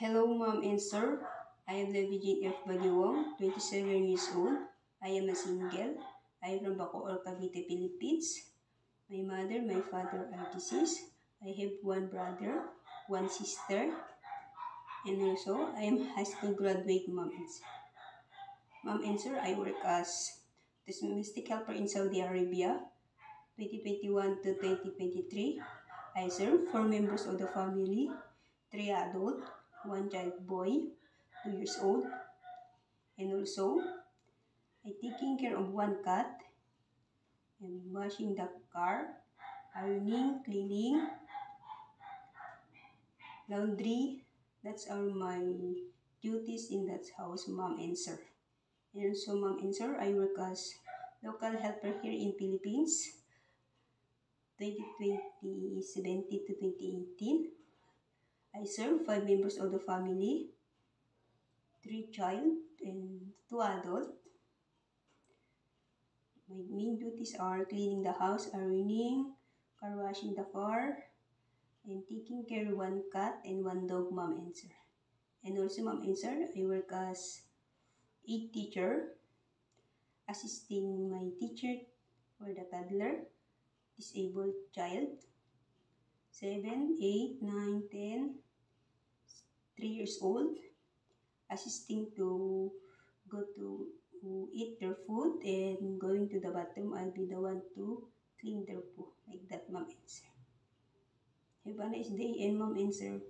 Hello, Mom and Sir. I am Virgin F. Baguiwong, 27 years old. I am a single. I am from Bacoor, Cavite, Philippines. My mother, my father are deceased. I have one brother, one sister, and also I am high school graduate, Mom and Sir. Mom and Sir, I work as domestic helper in Saudi Arabia, 2021 to 2023. I serve 4 members of the family, 3 adult, 1 child boy, 2 years old, and also I taking care of 1 cat, and washing the car, ironing, cleaning, laundry. That's all my duties in that house, Mom and Sir. And also, Mom and Sir, I work as local helper here in Philippines, 2017 to 2018. I serve 5 members of the family, 3 child and 2 adult. My main duties are cleaning the house, ironing, car washing the car, and taking care of 1 cat and 1 dog, Mom and Sir. And also, Mom and Sir, I work as aid teacher, assisting my teacher for the toddler, disabled child, 7, 8, 9, 10, 3 years old, assisting to go to eat their food, and going to the bathroom, I'll be the one to clean their poo, like that, Mom and Sir. Have a nice day, and Mom and Sir.